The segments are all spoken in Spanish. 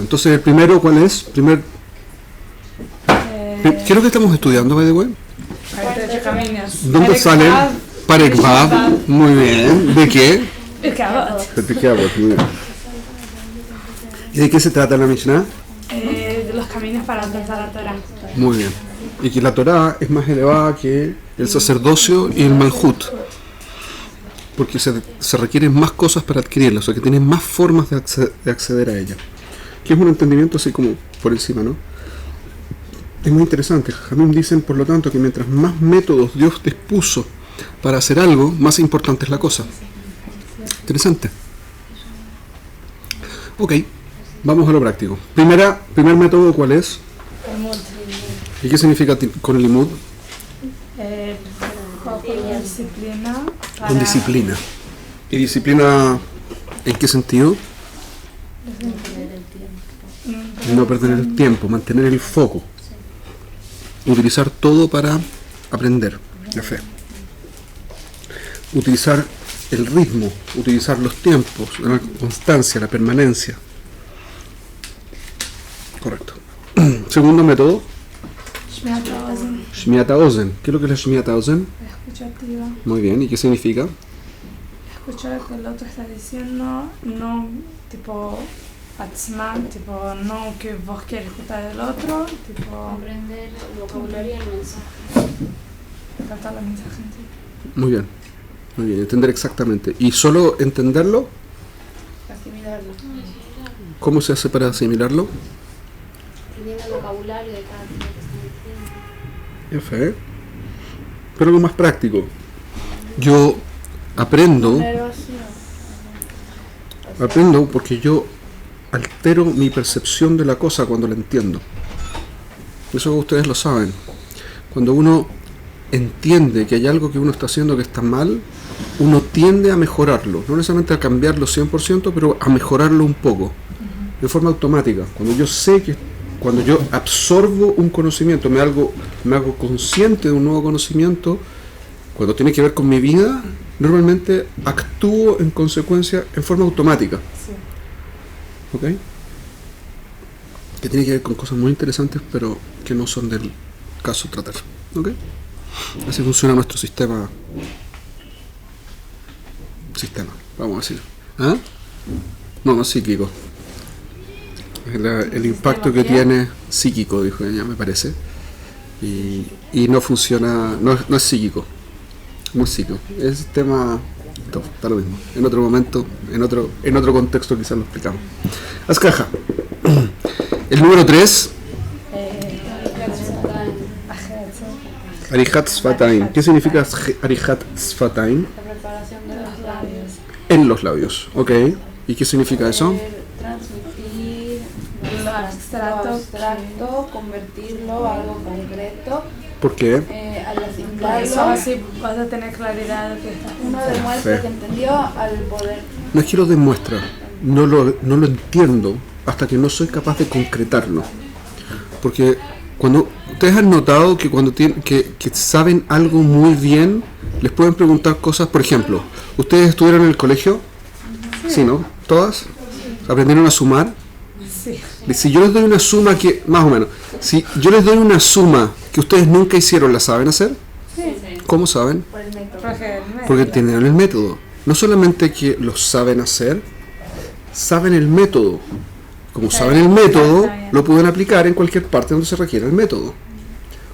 entonces el primero, ¿cuál es? ¿Qué es lo que estamos estudiando, by the way? ¿Dónde salen? Perek Vav. Muy bien. ¿De qué? De Pirkei Avot, muy bien. ¿Y de qué se trata la Mishnah? De los caminos para alcanzar la Torah. Muy bien. Y que la Torah es más elevada que el sacerdocio y el Malhut. Porque se requieren más cosas para adquirirla, o sea que tienes más formas de acceder a ella. Que es un entendimiento así como por encima, ¿no? Es muy interesante. Jamín dicen, por lo tanto, que mientras más métodos Dios te puso para hacer algo, más importante es la cosa. Interesante. Ok, vamos a lo práctico. Primer método, ¿cuál es? ¿Y qué significa con limud? Disciplina. Con disciplina. ¿Y disciplina en qué sentido? No perder el tiempo, mantener el foco. Utilizar todo para aprender la fe. Utilizar el ritmo, utilizar los tiempos, la constancia, la permanencia. Correcto. Segundo método. Shmiat Ozen. ¿Qué es lo que es la Shmiat Ozen? Escuchativa. Muy bien. ¿Y qué significa? Escuchar lo que el otro está diciendo, no tipo atzman, tipo no que vos quieres escuchar del otro, tipo comprender el vocabulario y el mensaje. captar los mensajes. Muy bien. Muy bien. Entender exactamente. ¿Y solo entenderlo? Asimilarlo. ¿Cómo se hace para asimilarlo? Aprendiendo el vocabulario de cada tema que están diciendo. Fe. Pero lo más práctico. Yo aprendo porque yo altero mi percepción de la cosa cuando la entiendo. Eso ustedes lo saben. Cuando uno entiende que hay algo que uno está haciendo que está mal, uno tiende a mejorarlo. No necesariamente a cambiarlo 100%, pero a mejorarlo un poco. De forma automática. Cuando yo absorbo un conocimiento, me hago consciente de un nuevo conocimiento, cuando tiene que ver con mi vida, normalmente actúo en consecuencia en forma automática. Sí. ¿Ok? Que tiene que ver con cosas muy interesantes, pero que no son del caso tratar. ¿Ok? Así funciona nuestro sistema, vamos a decir. ¿Ah? No psíquico. El impacto que tiene psíquico, dijo ella, me parece. Y no funciona, no es psíquico. No es psíquico. Es sistema. Está lo mismo. En otro momento, en otro contexto quizás lo explicamos. Haz caja. El número 3. Arihat Sfataim. ¿Qué significa Arihat Sfataim? La preparación de los labios. En los labios. Ok. ¿Y qué significa eso? Transmitir Lo abstracto, convertirlo a algo concreto. ¿Por qué? Al eso asimilarlo, así vas a tener claridad de que estás uno pensando. demuestra que entendió al poder. No es que lo demuestra, no lo entiendo hasta que no soy capaz de concretarlo. Porque cuando ustedes han notado que cuando que saben algo muy bien, les pueden preguntar cosas, por ejemplo, ¿ustedes estuvieron en el colegio? Sí, ¿no? ¿Todas? ¿Aprendieron a sumar? Sí. Si yo les doy una suma que, más o menos, si yo les doy una suma que ustedes nunca hicieron, ¿la saben hacer? Sí. ¿Cómo saben? Por el método. Porque tienen el método. No solamente que lo saben hacer, saben el método. Como saben el método, lo pueden aplicar en cualquier parte donde se requiera el método.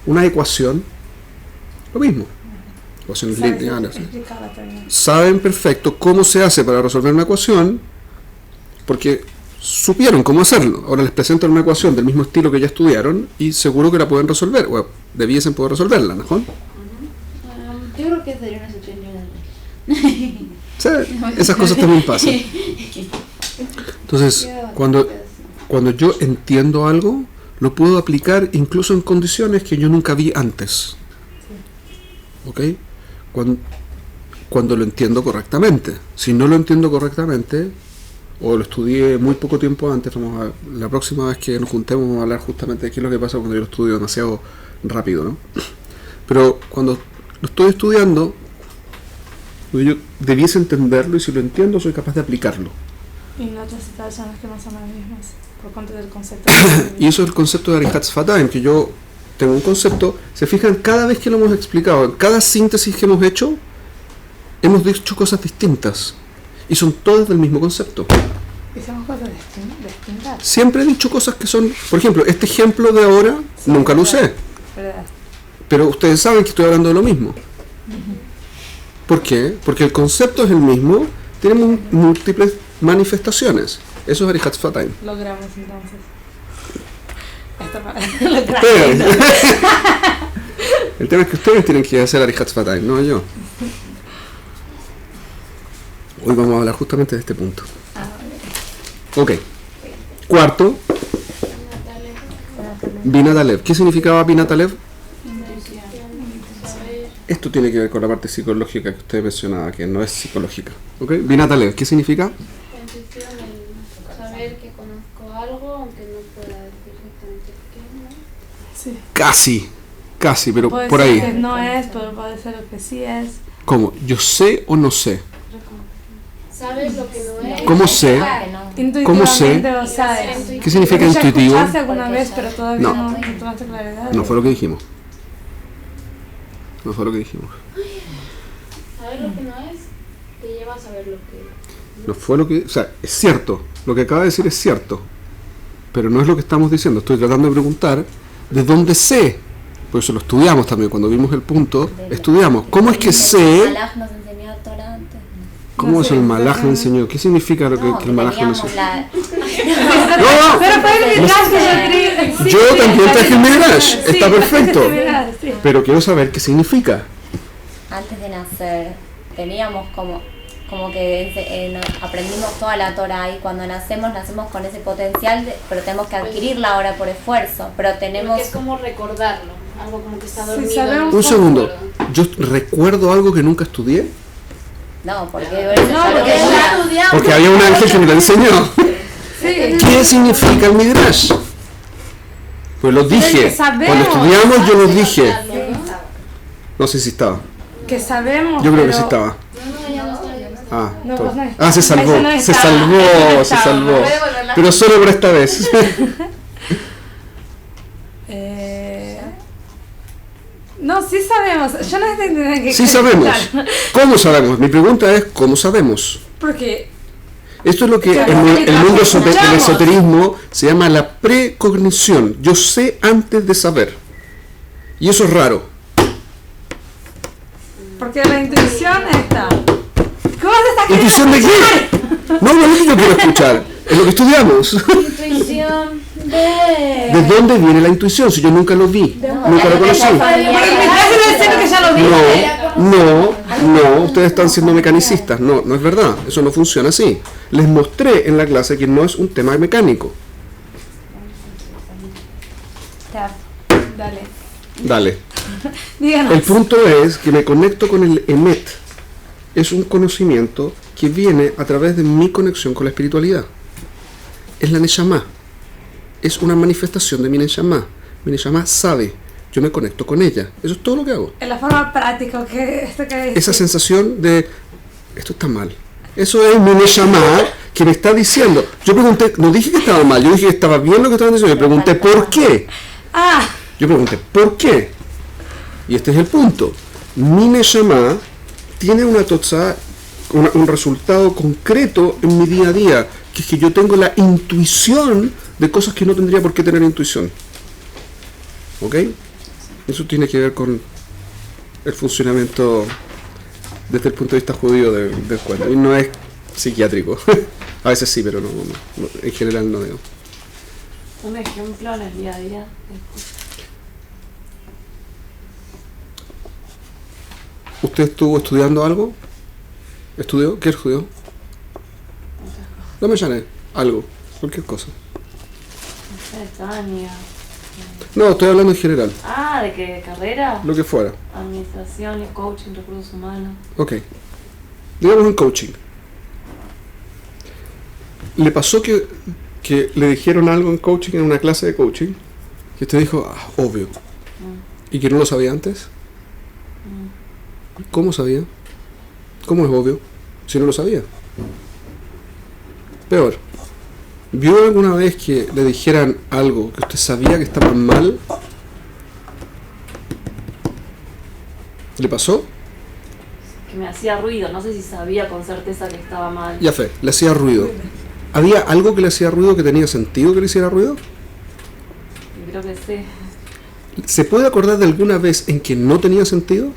Una ecuación, lo mismo. Ecuaciones lineales. Saben perfecto cómo se hace para resolver una ecuación, porque supieron cómo hacerlo. Ahora les presento una ecuación del mismo estilo que ya estudiaron y seguro que la pueden resolver, o debiesen poder resolverla, ¿no? Yo creo que sería una excepción y una Sí, esas cosas también pasan. Entonces, cuando yo entiendo algo, lo puedo aplicar incluso en condiciones que yo nunca vi antes. ¿Ok? Cuando lo entiendo correctamente. Si no lo entiendo correctamente, o lo estudié muy poco tiempo antes, la próxima vez que nos juntemos vamos a hablar justamente de qué es lo que pasa cuando yo lo estudio demasiado rápido, ¿no? Pero cuando lo estoy estudiando, yo debiese entenderlo, y si lo entiendo soy capaz de aplicarlo. Y no otras situaciones que no son las mismas. por cuenta del concepto. Y eso es el concepto de Arihat Sfataim, que yo tengo un concepto. Se fijan, cada vez que lo hemos explicado, en cada síntesis que hemos hecho, hemos dicho cosas distintas. Y son todas del mismo concepto. Hicimos cosas distintas. Siempre he dicho cosas que son... Por ejemplo, este ejemplo de ahora, Sí, nunca lo verdad. usé. ¿Verdad? Pero ustedes saben que estoy hablando de lo mismo. ¿Por qué? Porque el concepto es el mismo, tiene múltiples manifestaciones. Eso es Arihat Sfataim. Logramos entonces. Esto para lograr. Ustedes. El tema es que ustedes tienen que hacer Arihat Sfataim, no yo. Hoy vamos a hablar justamente de este punto. Ok. Cuarto, Binat Alev. ¿Qué significaba Binat Alev? Esto tiene que ver con la parte psicológica que usted mencionaba, que no es psicológica. ¿Ok? Binat Alev, ¿qué significa? La intuición, el saber que conozco algo, aunque no pueda decir exactamente qué, ¿no? Sí. Casi, pero Puede por ser ahí. que no es, pero puede ser lo que sí es. ¿Cómo? ¿Yo sé o no sé? Sabes lo que no es. ¿Cómo sé? ¿Cómo sé? Intuitivamente lo sabes. ¿Qué significa Ya intuitivo? escuchaste alguna vez, pero todavía No. no tomaste claridad. No fue lo que dijimos. No fue lo que dijimos. Saber lo que no es te lleva a saber lo que No fue lo que... O sea, es cierto. Lo que acaba de decir es cierto. Pero no es lo que estamos diciendo. Estoy tratando de preguntar de dónde sé. Por eso lo estudiamos también. Cuando vimos el punto, estudiamos. ¿Cómo es que sé? Malaj nos enseñó a Torah antes. ¿Cómo No es sé, el malaj me enseñó? ¿Qué significa lo que el malaj me teníamos enseñó? la... No, Pero fue el midrash que yo quería. Sí, yo sí, también traje el midrash. sí, Está traje perfecto. el midrash, sí. Pero quiero saber qué significa. Antes de nacer teníamos como que aprendimos toda la Torah y cuando nacemos con ese potencial, pero tenemos que adquirirla ahora por esfuerzo, pero tenemos... Porque es como recordarlo, algo como que está dormido. sabemos- Un segundo. ¿Yo recuerdo algo que nunca estudié? No, porque Porque ya estudiamos. Porque había un ángel que me lo enseñó. Sí. ¿Qué significa el midrash? Pues lo dije. que sabemos. Cuando estudiamos yo lo dije. Recordarlo, ¿no? No sé si estaba. Que sabemos. Yo creo que pero sí estaba. No, ya no está, ya no está. Ah, No, todo. pues no está. Ah, se salvó. Eso no Se estaba. salvó, Eso no se estaba. salvó. Puede volverla a Pero solo por esta vez. No, sí sabemos. Yo no sé que Sí sabemos. ¿Cómo sabemos? Mi pregunta es, ¿cómo sabemos? Porque Esto es lo que Claro, en el mundo escuchamos. del esoterismo se llama la precognición. Yo sé antes de saber. Y eso es raro. la intuición está. ¿Cómo se está ¿Intuición de qué? No, no es lo que yo quiero escuchar. Es lo que estudiamos. Intuición de... ¿De dónde viene la intuición? Si yo nunca lo vi, nunca lo conocí. que ya lo vi. No, ustedes están siendo mecanicistas. No, no es verdad. Eso no funciona así. Les mostré en la clase que no es un tema mecánico. Dale. Dale. Díganos. El punto es que me conecto con el Emet. Es un conocimiento que viene a través de mi conexión con la espiritualidad. Es la Neshama. Es una manifestación de mi Neshama. Mi Neshama sabe. Yo me conecto con ella. Eso es todo lo que hago. En la forma práctica que esto que Esa sensación de esto está mal. Eso es mi Neshama que me está diciendo. Yo pregunté, no dije que estaba mal, yo dije que estaba bien lo que estaban diciendo. Yo pregunté por qué. Ah, Yo pregunté por qué. Y este es el punto. Mi Neshama tiene una totzá, un resultado concreto en mi día a día, que es que yo tengo la intuición de cosas que no tendría por qué tener intuición. ¿Ok? Eso tiene que ver con el funcionamiento desde el punto de vista judío del cuento. Y no es psiquiátrico. A veces sí, pero no, en general no digo. Un ejemplo en el día a día. ¿Usted estuvo estudiando algo? ¿Estudió? ¿Qué estudió? No me llame. Algo. Cualquier cosa. No sé, Tania. No, estoy hablando en general. Ah, ¿de qué carrera? Lo que fuera. Administración y coaching, recursos humanos. Ok. Digamos en coaching. ¿Le pasó que le dijeron algo en coaching, en una clase de coaching, que usted dijo, ah, obvio, y que no lo sabía antes? ¿Cómo sabía? ¿Cómo es obvio? Si no lo sabía. Peor. ¿Vio alguna vez que le dijeran algo que usted sabía que estaba mal? ¿Le pasó? Que me hacía ruido, no sé si sabía con certeza que estaba mal. Ya fe, le hacía ruido. ¿Había algo que le hacía ruido que tenía sentido que le hiciera ruido? Y creo que sí. ¿Se puede acordar de alguna vez en que no tenía sentido?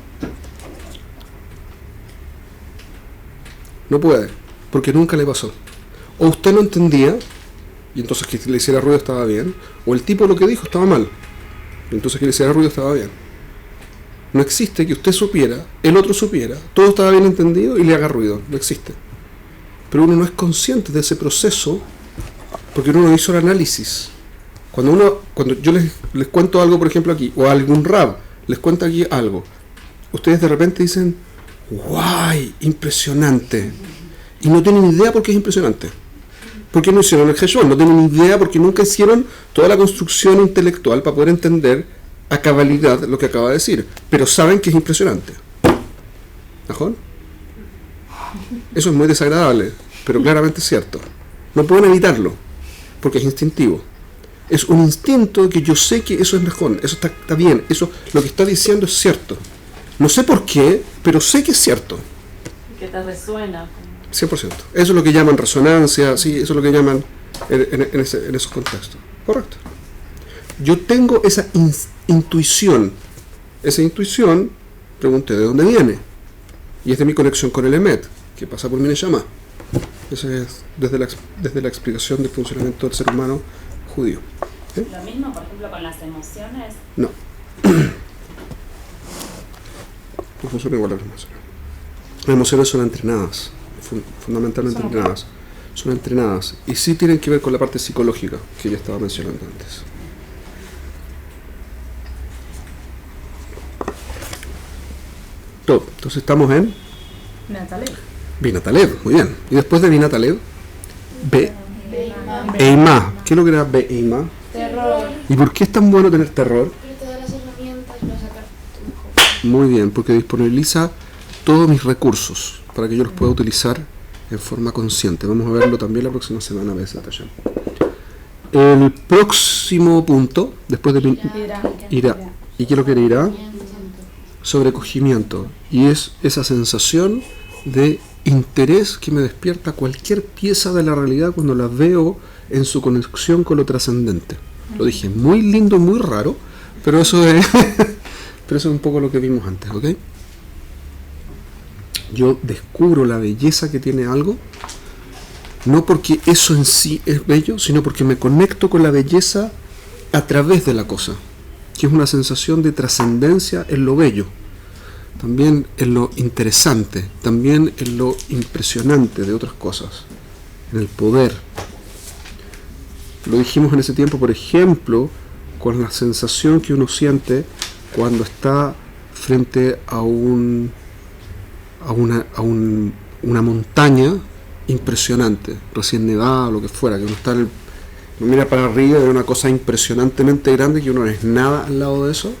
No puede, porque nunca le pasó. O usted no entendía, y entonces que le hiciera ruido estaba bien, o el tipo lo que dijo estaba mal, y entonces que le hiciera ruido estaba bien. No existe que usted supiera, el otro supiera, todo estaba bien entendido y le haga ruido. No existe. Pero uno no es consciente de ese proceso porque uno no hizo el análisis. Cuando yo les cuento algo, por ejemplo, aquí, o a algún rab les cuento aquí algo, ustedes de repente dicen, ¡guay! Impresionante. Y no tienen idea por qué es impresionante. Porque no hicieron el Heshbon, no tienen idea porque nunca hicieron toda la construcción intelectual para poder entender a cabalidad lo que acaba de decir, pero saben que es impresionante. ¿Ajón? Eso es muy desagradable, pero claramente es cierto. No pueden evitarlo, porque es instintivo. Es un instinto que yo sé que eso es mejor, eso está bien, eso lo que está diciendo es cierto. No sé por qué, pero sé que es cierto. Que te resuena. 100%. Eso es lo que llaman resonancia, sí, eso es lo que llaman en esos contextos. Correcto. Yo tengo esa intuición. Esa intuición, pregunté de dónde viene. Y es de mi conexión con el Emet, que pasa por mi Neshama. Esa es desde la explicación del funcionamiento del ser humano judío. Lo mismo, por ejemplo, con las emociones. No. No funciona igual las emociones. Las emociones son entrenadas, fundamentalmente entrenadas. Son entrenadas. Y sí tienen que ver con la parte psicológica que ya estaba mencionando antes. Todo. Entonces estamos en Binatalev, muy bien. Y después de Binatalev, Eimá. ¿Qué es lo que era Eimá? Terror. ¿Y por qué es tan bueno tener terror? Porque te da las herramientas para sacar tu mejor. Muy bien, porque disponibiliza todos mis recursos para que yo los pueda utilizar en forma consciente. Vamos a verlo también la próxima semana. El próximo punto, después de Ira. ¿Y qué es lo que era Ira? Sobrecogimiento. Y es esa sensación de interés que me despierta cualquier pieza de la realidad cuando la veo en su conexión con lo trascendente. Lo dije muy lindo, muy raro, pero eso es pero eso es un poco lo que vimos antes, ¿ok? Yo descubro la belleza que tiene algo, no porque eso en sí es bello, sino porque me conecto con la belleza a través de la cosa, que es una sensación de trascendencia en lo bello, también en lo interesante, también en lo impresionante de otras cosas, en el poder. Lo dijimos en ese tiempo, por ejemplo, con la sensación que uno siente cuando está frente a una montaña impresionante, recién nevada o lo que fuera, que uno está uno mira para arriba y ve una cosa impresionantemente grande que uno no es nada al lado de eso.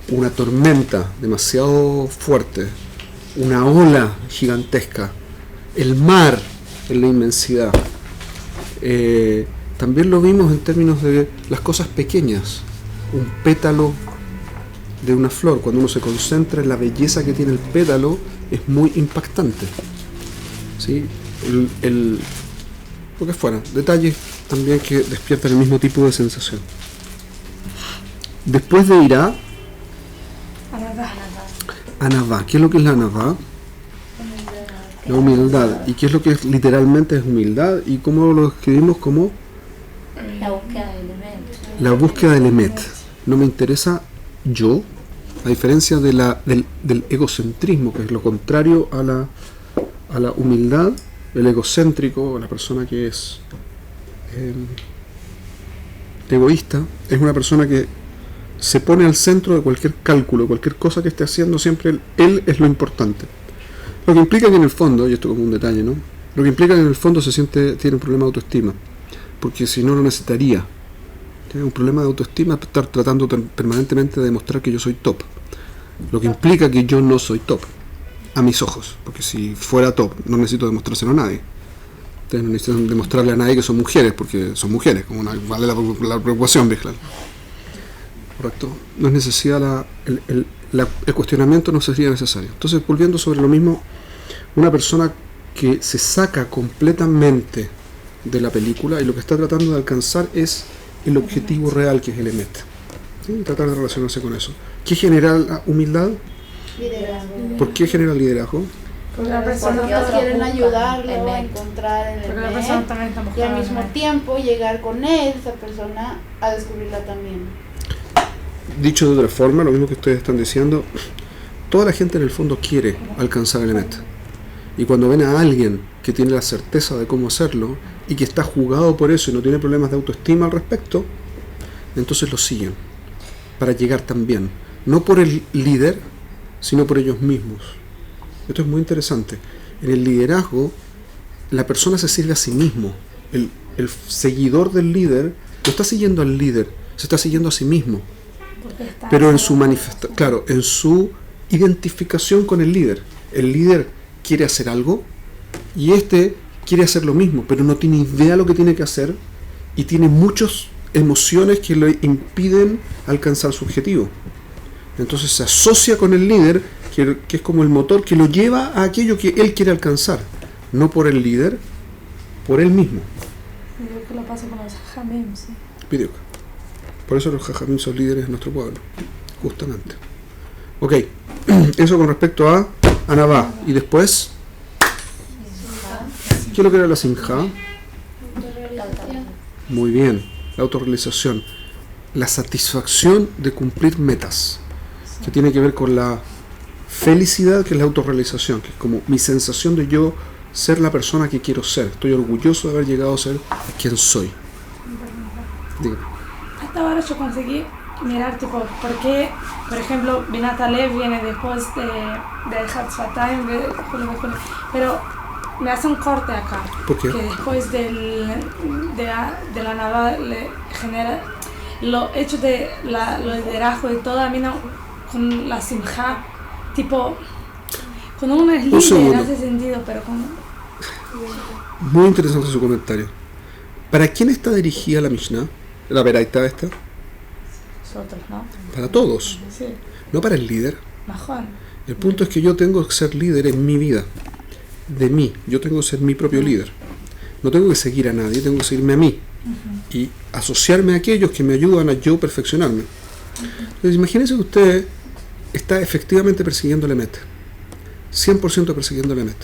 Una tormenta demasiado fuerte, una ola gigantesca, el mar en la inmensidad. También lo vimos en términos de las cosas pequeñas, un pétalo de una flor, cuando uno se concentra en la belleza que tiene el pétalo, es muy impactante. ¿Sí? Lo que fuera, detalles también que despiertan el mismo tipo de sensación. Después de Ira, Anavá. ¿Qué es lo que es la Anavá? La humildad. ¿Y qué es lo que literalmente es humildad? ¿Y cómo lo escribimos como? La búsqueda del elemento. La búsqueda del Emet. No me interesa yo, a diferencia de del egocentrismo, que es lo contrario a la humildad. El egocéntrico, la persona que es egoísta, es una persona que se pone al centro de cualquier cálculo, cualquier cosa que esté haciendo, siempre él es lo importante. Lo que implica que en el fondo, y esto como un detalle, ¿no? Lo que implica que en el fondo tiene un problema de autoestima, porque si no, no necesitaría. Tiene un problema de autoestima estar tratando permanentemente de demostrar que yo soy top. Lo que implica que yo no soy top, a mis ojos, porque si fuera top no necesito demostrárselo a nadie. Ustedes no necesitan demostrarle a nadie que son mujeres, porque son mujeres, como vale la preocupación, Bichlal. Correcto. No es necesidad, el cuestionamiento no sería necesario. Entonces, volviendo sobre lo mismo, una persona que se saca completamente de la película y lo que está tratando de alcanzar es el objetivo real, que es el Emet. ¿Sí? Tratar de relacionarse con eso. ¿Qué genera la humildad? Liderazgo. ¿Por qué genera liderazgo? Porque la persona Porque otros quieren buscan ayudarlo el a Emet. encontrar el Porque la Emet, persona también está y buscando al mismo el Emet. tiempo llegar con él, esa persona, a descubrirla también. Dicho de otra forma, lo mismo que ustedes están diciendo, toda la gente en el fondo quiere alcanzar el Emet. Y cuando ven a alguien que tiene la certeza de cómo hacerlo y que está jugado por eso y no tiene problemas de autoestima al respecto, entonces lo siguen para llegar también, no por el líder, sino por ellos mismos. Esto es muy interesante. En el liderazgo, la persona se sirve a sí mismo. El seguidor del líder no está siguiendo al líder, se está siguiendo a sí mismo. Porque está Pero en su en su identificación con el líder quiere hacer algo y este quiere hacer lo mismo, pero no tiene idea lo que tiene que hacer y tiene muchas emociones que le impiden alcanzar su objetivo. Entonces se asocia con el líder, que es como el motor que lo lleva a aquello que él quiere alcanzar, no por el líder, por él mismo. Yo creo que lo pasa con los Jamim, sí. Pidiuk. Por eso los jajamim son líderes de nuestro pueblo, justamente. Ok, eso con respecto a Anabá. Y después, ¿qué es lo que era la Simjá? Muy bien, la autorrealización. La satisfacción de cumplir metas, que tiene que ver con la felicidad, que es la autorrealización, que es como mi sensación de yo ser la persona que quiero ser. Estoy orgulloso de haber llegado a ser quien soy. Dígame. Hasta ahora yo conseguí mirar, tipo, por qué, por ejemplo, Binat Alev viene después de Hatzfatayim, pero me hace un corte acá. ¿Por qué? Que después de la Navá le genera lo hecho de lo liderazgo y todo, a mí no, con la Simjá, tipo, cuando uno es líder segundo. hace sentido, pero con... Muy interesante su comentario. ¿Para quién está dirigida la Mishnah? La Beraita esta. Nosotros, ¿no? Para todos, Sí, no para el líder. mejor. El punto es que yo tengo que ser líder en mi vida, de mí. Yo tengo que ser mi propio líder. No tengo que seguir a nadie, tengo que seguirme a mí y asociarme a aquellos que me ayudan a yo perfeccionarme. Entonces, imagínense que usted está efectivamente persiguiendo el Emet, 100% persiguiendo el Emet,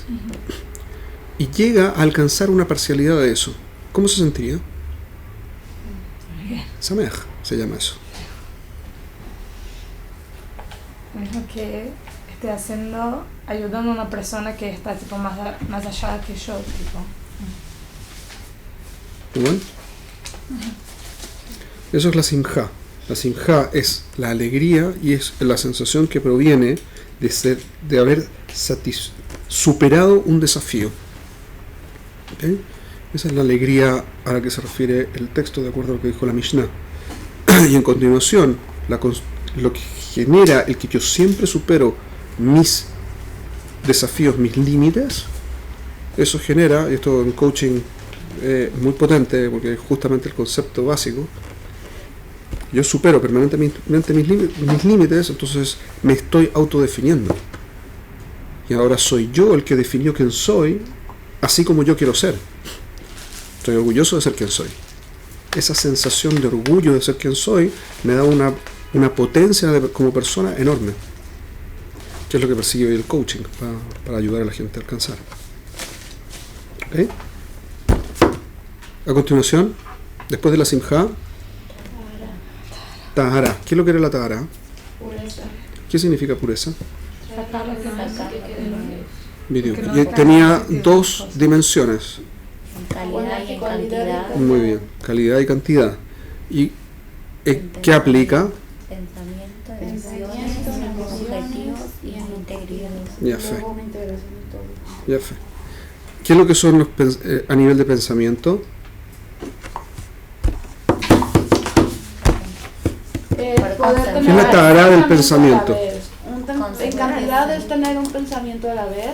y llega a alcanzar una parcialidad de eso. ¿Cómo se sentiría? Sameach se llama eso. Lo mismo que esté haciendo, ayudando a una persona que está tipo más allá que yo, tipo. ¿Igual? Eso es la Simjá. La Simjá es la alegría y es la sensación que proviene de haber superado un desafío. ¿Okay? Esa es la alegría a la que se refiere el texto, de acuerdo a lo que dijo la Mishnah. Y en continuación, lo que genera el que yo siempre supero mis desafíos, mis límites, eso genera, y esto en coaching muy potente, porque es justamente el concepto básico, yo supero permanentemente mis límites, entonces me estoy autodefiniendo. Y ahora soy yo el que definió quién soy, así como yo quiero ser. Estoy orgulloso de ser quien soy. Esa sensación de orgullo de ser quien soy me da una potencia como persona enorme, que es lo que persigue hoy el coaching, para ayudar a la gente a alcanzar. ¿Okay? A continuación, después de la Simjá, Tahara. ¿Qué es lo que era la Tahara? Pureza. ¿Qué significa pureza? Sacar lo que no Sacar lo que no Video. Que no Y está tenía permitido. dos dimensiones. en calidad y en cantidad. Muy bien, calidad y cantidad. ¿Y qué aplica? Pensamiento, emociones, objetivos y integridad. Ya fe, Luego una integración de todo. ya fe. ¿Qué es lo que son los a nivel de pensamiento? Poder ¿Qué tener es la Tahara del un pensamiento? a la vez. En cantidad es tener un pensamiento a la vez.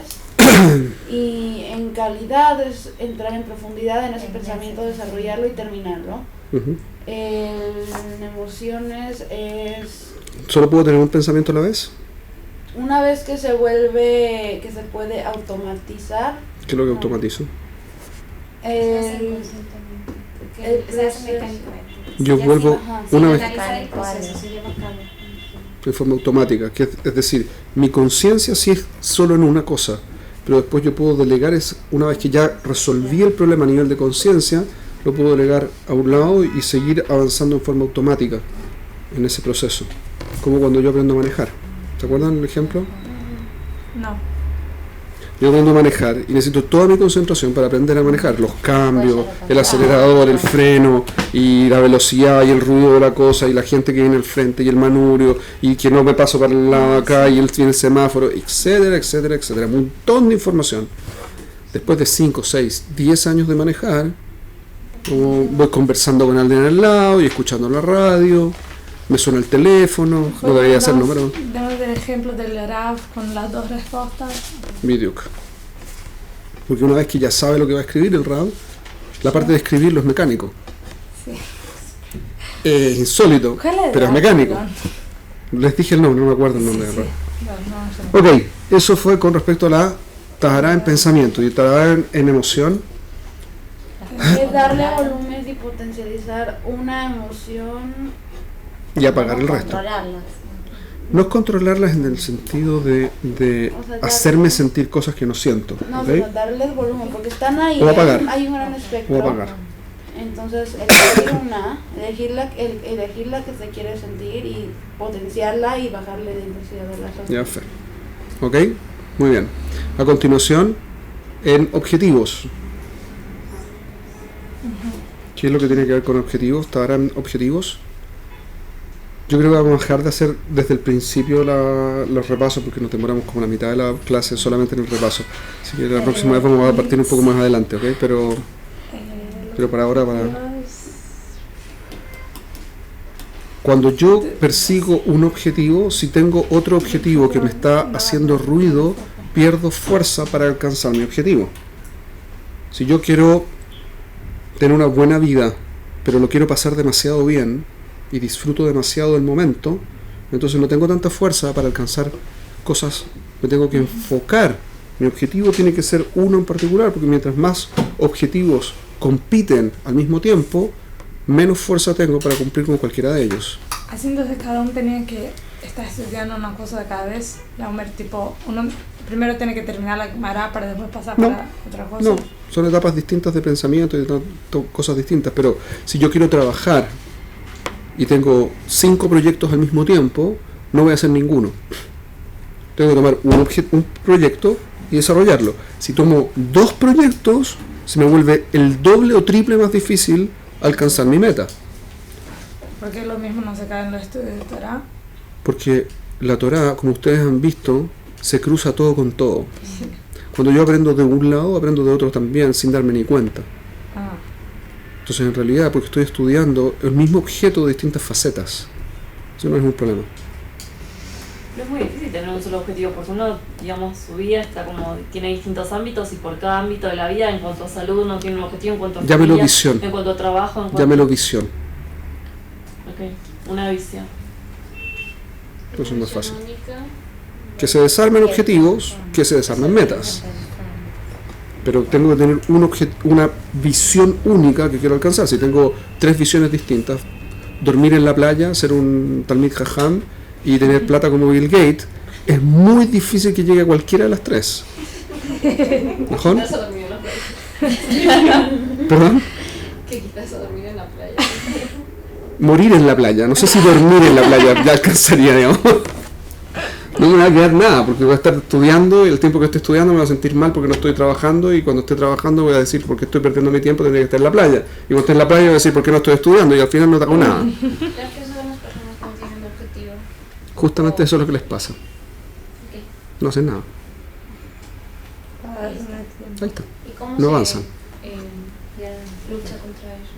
Y en calidad es entrar en profundidad en ese pensamiento, desarrollarlo y terminarlo. Ujú. En emociones es ¿Solo puedo tener un pensamiento a la vez? una vez que se vuelve, que se puede automatizar. ¿Qué es lo que automatizo? Se hace El, inconscientemente. Se hace mecánicamente. Yo Ya vuelvo sin- ajá, sin una vez analizar el proceso, se lleva a cabo. de forma automática, es decir, mi conciencia sí es solo en una cosa, pero después yo puedo delegar, una vez que ya resolví el problema a nivel de conciencia, lo puedo delegar a un lado y seguir avanzando en forma automática en ese proceso, como cuando yo aprendo a manejar. ¿Se acuerdan el ejemplo? No. Yo aprendo a manejar y necesito toda mi concentración para aprender a manejar los cambios, el acelerador, el freno y la velocidad y el ruido de la cosa y la gente que viene al frente y el manubrio y que no me paso para el lado de acá y el semáforo, etcétera, etcétera, etcétera. Un montón de información. Después de 5, 6, 10 años de manejar, voy conversando con alguien al lado y escuchando la radio, me suena el teléfono, no debería hacerlo, pero Demos el ejemplo del RAV con las dos respuestas. Biduk. Porque una vez que ya sabe lo que va a escribir el RAW, la parte de escribirlo es mecánico. Sí. Es insólito, ¿Cuál es el pero es RAV, mecánico. perdón? Les dije el nombre, no me acuerdo el nombre Sí, del sí. RAW. No sé. Ok, eso fue con respecto a la Tahará en pensamiento y Tahará en emoción. es darle volumen y potencializar una emoción. Y apagar el resto. Controlarlas. No es controlarlas en el sentido de O sea, hacerme sentir cosas que no siento. No, ¿Ok? pero darles volumen, porque están ahí, O apagar. hay un gran espectro. O apagar. Entonces, elegir una, elegir la que se quiere sentir y potenciarla y bajarle de intensidad de las otras. Ya, Fer. ¿Ok? Muy bien. A continuación, en objetivos. ¿Qué es lo que tiene que ver con objetivos? Tahará en objetivos. Yo creo que vamos a dejar de hacer desde el principio los repasos porque nos demoramos como la mitad de la clase solamente en el repaso. Así que la próxima vez vamos a partir un poco más adelante, ¿ok? Pero para ahora, cuando yo persigo un objetivo, si tengo otro objetivo que me está haciendo ruido, pierdo fuerza para alcanzar mi objetivo. Si yo quiero tener una buena vida, pero lo quiero pasar demasiado bien y disfruto demasiado del momento, entonces no tengo tanta fuerza para alcanzar cosas, me tengo que enfocar. Mi objetivo tiene que ser uno en particular, porque mientras más objetivos compiten al mismo tiempo, menos fuerza tengo para cumplir con cualquiera de ellos. Así entonces cada uno tenía que estar estudiando una cosa de cada vez. Ya tipo, uno primero tiene que terminar la Gemara para después pasar No. para otra cosa. No, son etapas distintas de pensamiento y cosas distintas, pero si yo quiero trabajar y tengo 5 proyectos al mismo tiempo, no voy a hacer ninguno. Tengo que tomar un proyecto y desarrollarlo. Si tomo 2 proyectos, se me vuelve el doble o triple más difícil alcanzar mi meta. Porque lo mismo no se cae en los estudios de Torah. Porque la Torá, como ustedes han visto, se cruza todo con todo. Cuando yo aprendo de un lado, aprendo de otro también, sin darme ni cuenta. Ah, Entonces, en realidad, porque estoy estudiando el mismo objeto de distintas facetas. Eso no es un problema. Pero es muy difícil tener un solo objetivo, porque uno, digamos, su vida está como, tiene distintos ámbitos y por cada ámbito de la vida, en cuanto a salud, uno tiene un objetivo, en cuanto a Llámelo familia, visión. en cuanto a trabajo, en cuanto Llámelo visión. Ok, una visión. Eso es más fácil. Única. Que se desarmen objetivos, que se desarmen metas. Pero tengo que tener una visión única que quiero alcanzar. Si tengo 3 visiones distintas, dormir en la playa, ser un Talmid Jajam y tener plata como Bill Gates, es muy difícil que llegue a cualquiera de las 3. ¿Mejor? Quizás a dormir en la playa. ¿Perdón? Que quizás a dormir en la playa. Morir en la playa. No sé si dormir en la playa ya alcanzaría, digamos. No me va a quedar nada, porque voy a estar estudiando y el tiempo que esté estudiando me voy a sentir mal porque no estoy trabajando, y cuando esté trabajando voy a decir porque estoy perdiendo mi tiempo, tendría que estar en la playa. Y cuando esté en la playa voy a decir por qué no estoy estudiando, y al final no hago nada. Creo que son las personas que no tienen objetivo. Justamente eso es lo que les pasa. Ok. No hacen nada. ah, Ahí está. ¿Y cómo No se avanzan. lucha contra eso?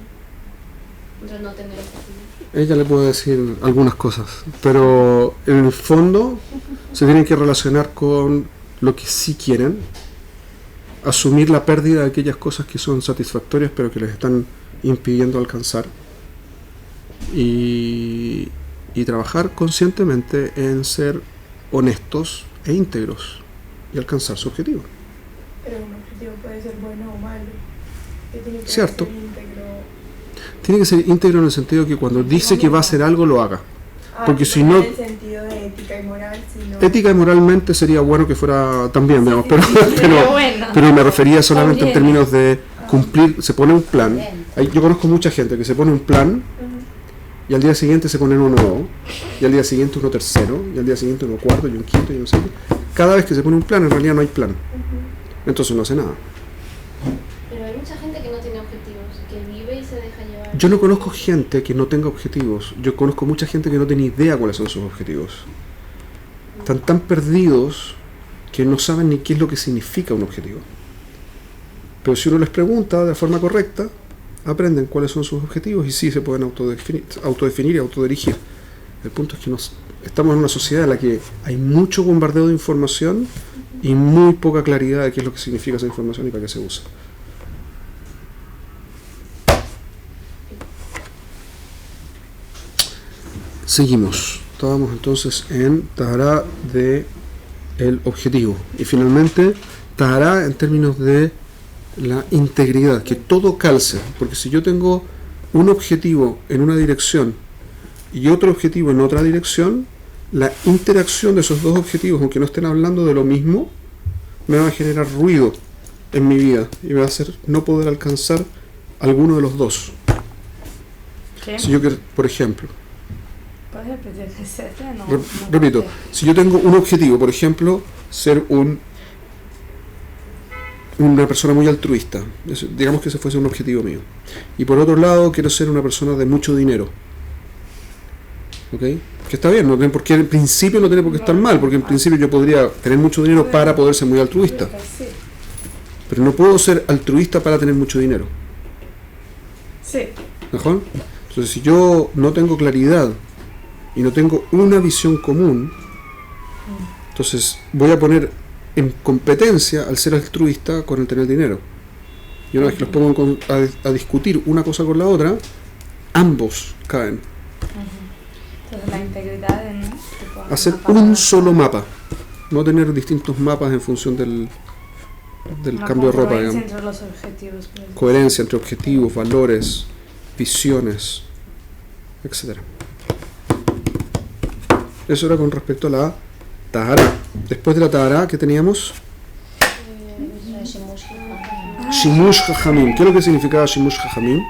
Contra no tener objetivo. Ella le puede decir algunas cosas, pero en el fondo se tienen que relacionar con lo que sí quieren asumir la pérdida de aquellas cosas que son satisfactorias pero que les están impidiendo alcanzar, y trabajar conscientemente en ser honestos e íntegros y alcanzar su objetivo. Pero un objetivo puede ser bueno o malo. Que tiene que Cierto. ser íntegro. Tiene que ser íntegro en el sentido que cuando dice que va a hacer algo, lo haga. Porque si en no- el sentido de ética y moral, sino... Ética y moralmente sería bueno que fuera también, digamos, pero, Pero bueno. pero me refería solamente en Conviene. términos de cumplir. Se pone un plan. Yo conozco mucha gente que se pone un plan y al día siguiente se pone uno nuevo, y al día siguiente uno tercero, y al día siguiente uno cuarto, y un quinto, y no sé qué. Cada vez que se pone un plan, en realidad no hay plan. Entonces no hace nada. Pero hay mucha gente que no tiene objetivos, que vive y se deja llevar. Yo no conozco gente que no tenga objetivos. Yo conozco mucha gente que no tiene idea cuáles son sus objetivos. Están tan perdidos que no saben ni qué es lo que significa un objetivo. Pero si uno les pregunta de forma correcta, aprenden cuáles son sus objetivos y sí se pueden autodefinir y autodirigir. El punto es que estamos en una sociedad en la que hay mucho bombardeo de información y muy poca claridad de qué es lo que significa esa información y para qué se usa. Seguimos. Estábamos entonces en Tahará de el objetivo. Y finalmente, Tahará en términos de la integridad, que todo calce. Porque si yo tengo un objetivo en una dirección y otro objetivo en otra dirección, la interacción de esos dos objetivos, aunque no estén hablando de lo mismo, me va a generar ruido en mi vida y me va a hacer no poder alcanzar alguno de los dos. ¿Qué? Si yo quiero, por ejemplo, ¿Puedes repetir qué es este? No, repito, si yo tengo un objetivo, por ejemplo, ser una persona muy altruista, digamos que ese fuese un objetivo mío, y por otro lado quiero ser una persona de mucho dinero, ¿ok? Que está bien, no tiene por qué, en principio no tiene por qué estar mal, porque en principio yo podría tener mucho dinero para poder ser muy altruista, Sí. pero no puedo ser altruista para tener mucho dinero. Sí. ¿Mejor? Entonces, si yo no tengo claridad y no tengo una visión común, entonces voy a poner en competencia al ser altruista con el tener dinero. Y una vez que los pongo a discutir una cosa con la otra, ambos caen. Entonces la integridad en... tipo, Hacer una palabra. un solo mapa, no tener distintos mapas en función del Una cambio de ropa, congruencia digamos. entre los objetivos. Pues. Coherencia entre objetivos, valores, visiones, etc. Eso era con respecto a la Tahará. Después de la Tahará, ¿qué teníamos? Shimush Jajamim. ¿Qué es lo que significaba Shimush Jajamim?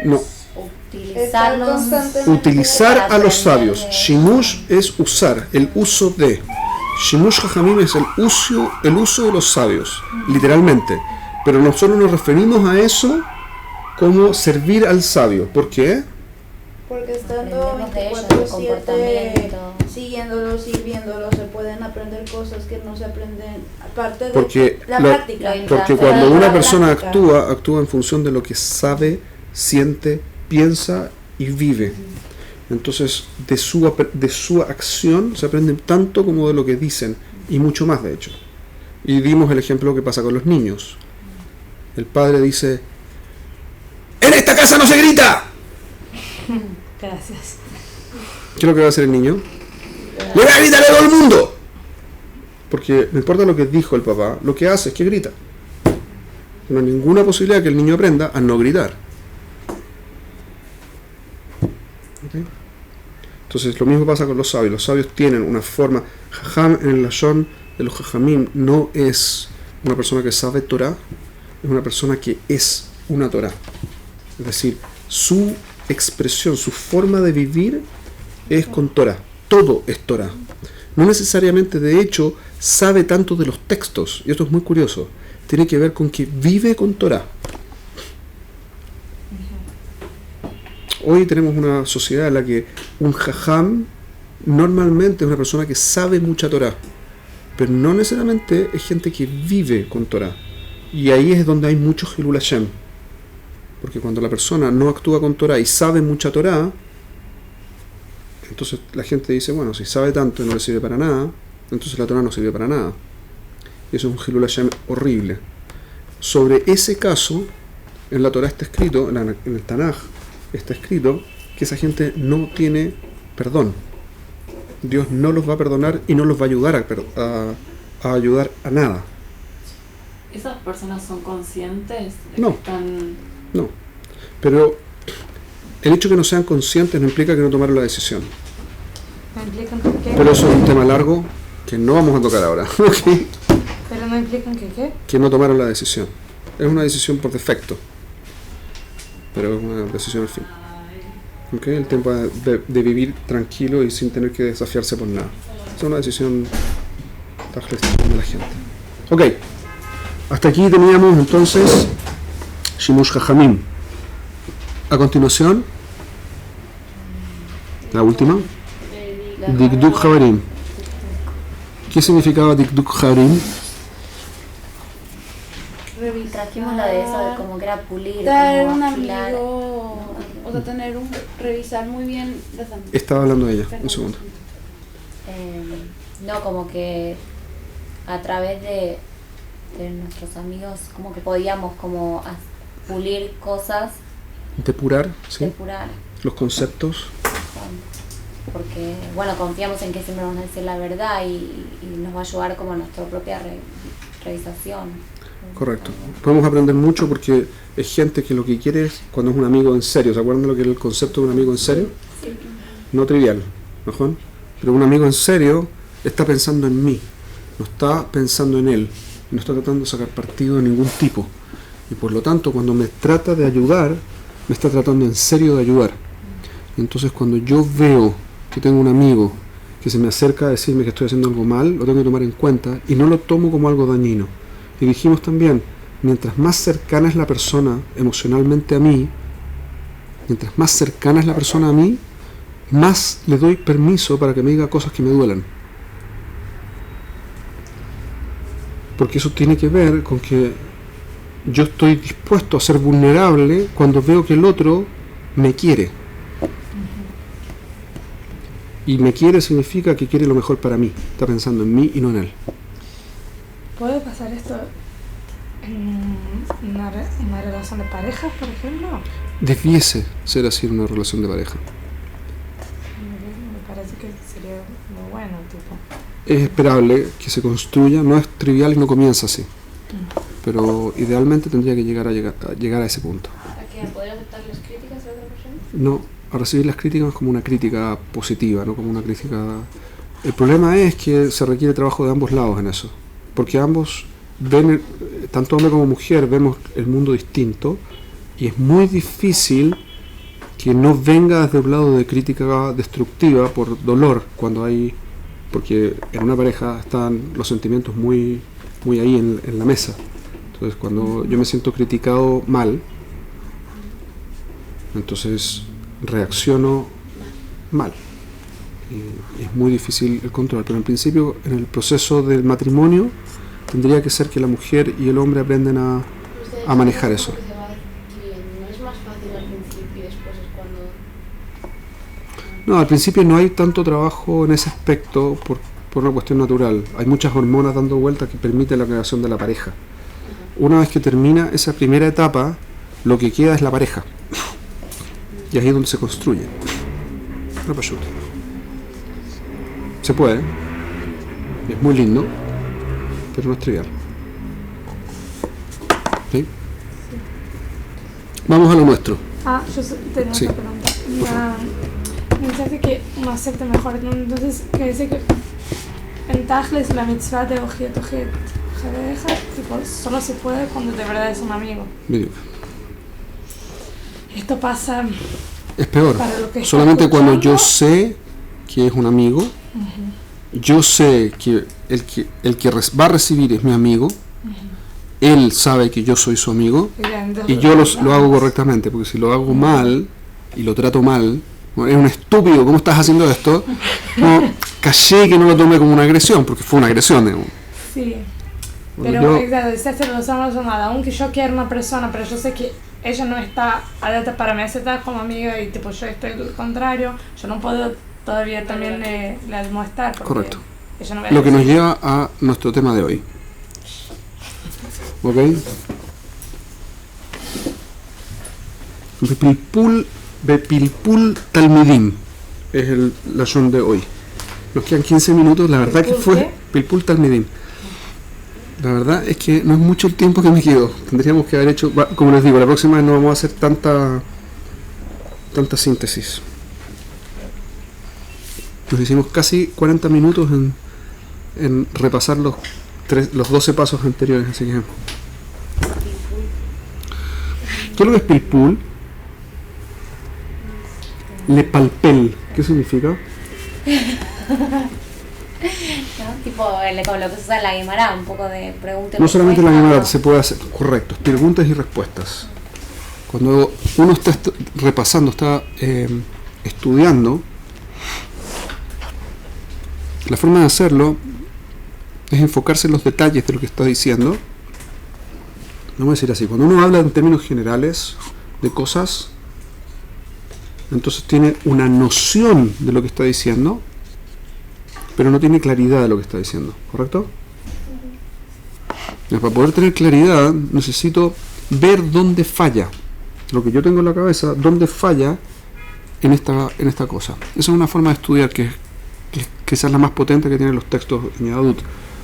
No, Utilizarlos. utilizar a los sabios. Shimush es usar, el uso de. Shimush Jajamim es el uso de los sabios, literalmente. Pero nosotros nos referimos a eso como servir al sabio. ¿Por qué? Porque estando Aprendemos de ellos, el 24/7 comportamiento. siguiéndolos y viéndolos, se pueden aprender cosas que no se aprenden aparte de Porque la la- práctica. Porque Pero cuando una la persona práctica. actúa en función de lo que sabe, siente, piensa y vive. Entonces, de su acción se aprende tanto como de lo que dicen, y mucho más, de hecho. Y dimos el ejemplo que pasa con los niños. El padre dice: ¡en esta casa no se grita! Gracias. ¿Qué es lo que va a hacer el niño? ¡Le voy a gritar a todo el mundo! Porque no importa lo que dijo el papá, lo que hace es que grita. No hay ninguna posibilidad que el niño aprenda a no gritar. ¿Ok? Entonces lo mismo pasa con los sabios. Los sabios tienen una forma. Jajam en el lashon de los jajamim no es una persona que sabe Torah, es una persona que es una Torah. Es decir, su expresión, su forma de vivir es con Torah. Todo es Torah. No necesariamente, de hecho, sabe tanto de los textos. Y esto es muy curioso. Tiene que ver con que vive con Torah. Hoy tenemos una sociedad en la que un jajam normalmente es una persona que sabe mucha Torah, pero no necesariamente es gente que vive con Torah. Y ahí es donde hay mucho Hilul Hashem. Porque cuando la persona no actúa con Torah y sabe mucha Torah, entonces la gente dice, bueno, si sabe tanto y no le sirve para nada, entonces la Torah no sirve para nada. Y eso es un Hilul Hashem horrible. Sobre ese caso, en la Torah está escrito, en el Tanaj está escrito, que esa gente no tiene perdón. Dios no los va a perdonar y no los va a ayudar a ayudar a nada. ¿Esas personas son conscientes de No. que están...? No. Pero el hecho de que no sean conscientes no implica que no tomaron la decisión. ¿No implican que qué? Pero eso es un tema largo que no vamos a tocar ahora. ¿Ok? Pero no implican que qué. Que no tomaron la decisión. Es una decisión por defecto. Pero es una decisión al fin. ¿Ok? El tiempo de vivir tranquilo y sin tener que desafiarse por nada. Es una decisión de la gente. Ok. Hasta aquí teníamos entonces Shimush Jajamim. A continuación, la última, Dikduk Havarim. ¿Qué significaba Dikduk Havarim? Trajimos lo de eso, de como que era pulir, Traer como un afilar. amigo, o sea, revisar muy bien las amigas. Estaba hablando de ella, un segundo. No, como que a través de nuestros amigos, como que podíamos como pulir cosas, Depurar, ¿sí? depurar, Los conceptos. porque bueno, confiamos en que siempre nos va a decir la verdad y nos va a ayudar como a nuestra propia revisación. Correcto. Podemos aprender mucho porque es gente que lo que quiere es cuando es un amigo en serio. ¿Se acuerdan de lo que era el concepto de un amigo en serio? Sí. No trivial, ¿no, Juan? Pero un amigo en serio está pensando en mí, no está pensando en él, no está tratando de sacar partido de ningún tipo. Y por lo tanto, cuando me trata de ayudar, me está tratando en serio de ayudar. Y entonces cuando yo veo que tengo un amigo que se me acerca a decirme que estoy haciendo algo mal, lo tengo que tomar en cuenta y no lo tomo como algo dañino. Y dijimos también, mientras más cercana es la persona emocionalmente a mí, mientras más cercana es la persona a mí, más le doy permiso para que me diga cosas que me duelan. Porque eso tiene que ver con que yo estoy dispuesto a ser vulnerable cuando veo que el otro me quiere. Y me quiere significa que quiere lo mejor para mí, está pensando en mí y no en él. ¿Puede pasar esto en una relación de pareja, por ejemplo? Debiese ser así en una relación de pareja. Me parece que sería muy bueno, tipo. Es esperable que se construya, no es trivial y no comienza así. Pero idealmente tendría que llegar a ese punto. ¿A qué? ¿A poder aceptar las críticas de otra persona? No, a recibir las críticas como una crítica positiva, no como una crítica... El problema es que se requiere trabajo de ambos lados en eso. Porque ambos ven, tanto hombre como mujer, vemos el mundo distinto y es muy difícil que no venga desde un lado de crítica destructiva por dolor cuando hay, porque en una pareja están los sentimientos muy ahí en la mesa. Entonces cuando yo me siento criticado mal, entonces reacciono mal. Y es muy difícil el control, pero en principio en el proceso del matrimonio tendría que ser que la mujer y el hombre aprenden a manejar eso. Se va adquiriendo. No es más fácil al principio y después es cuando... No, al principio no hay tanto trabajo en ese aspecto por una cuestión natural. Hay muchas hormonas dando vueltas que permiten la creación de la pareja. Una vez que termina esa primera etapa, lo que queda es la pareja. Y ahí es donde se construye. No pasa. Se puede. Es muy lindo, pero no es trivial. ¿Sí? Vamos a lo nuestro. Yo tenía Sí. otra pregunta. Me dice que uno acepta mejor. Entonces, que dice que en Tajles la mitzvah de Ojiet Jareja, tipo, solo se puede cuando de verdad es un amigo. Video. Esto pasa Es peor. para lo que está Solamente cuando yo escuchando. sé que es un amigo, yo sé que el que va a recibir es mi amigo, él sabe que yo soy su amigo y yo lo hago correctamente, porque si lo hago mal y lo trato mal, bueno, es un estúpido, ¿cómo estás haciendo esto? No, callé que no lo tomé como una agresión, porque fue una agresión. Digamos. Sí. Bueno, Pero, yo- exacto, se hace los hombres o nada. Aunque yo quiera una persona, pero yo sé que ella no está abierta para me aceptar como amiga y tipo yo estoy al contrario, yo no puedo todavía también le mostrar. Porque Correcto. ella no ve Lo que eso. nos lleva a nuestro tema de hoy. ¿Ok? Bepilpul Talmidim es el lashon de hoy. Nos quedan 15 minutos. La verdad que fue Pilpul Talmidim. La verdad es que no es mucho el tiempo que me quedó. Tendríamos que haber hecho, como les digo, la próxima vez no vamos a hacer tanta síntesis. Nos hicimos casi 40 minutos en repasar los 12 pasos anteriores. Así que, ¿qué es lo que es Pilpul? Le palpel, ¿qué significa? ¿No? Tipo como lo que se usa en la Guimara, un poco de preguntas y No solamente en la respuestas, Guimara ¿no? se puede hacer, correcto, preguntas y respuestas. Cuando uno está repasando, está estudiando, la forma de hacerlo es enfocarse en los detalles de lo que está diciendo. Vamos a decir así, cuando uno habla en términos generales de cosas, entonces tiene una noción de lo que está diciendo, pero no tiene claridad de lo que está diciendo, ¿correcto? Y para poder tener claridad necesito ver dónde falla, lo que yo tengo en la cabeza, dónde falla en esta cosa. Esa es una forma de estudiar que esa es la más potente que tienen los textos en Yahadut.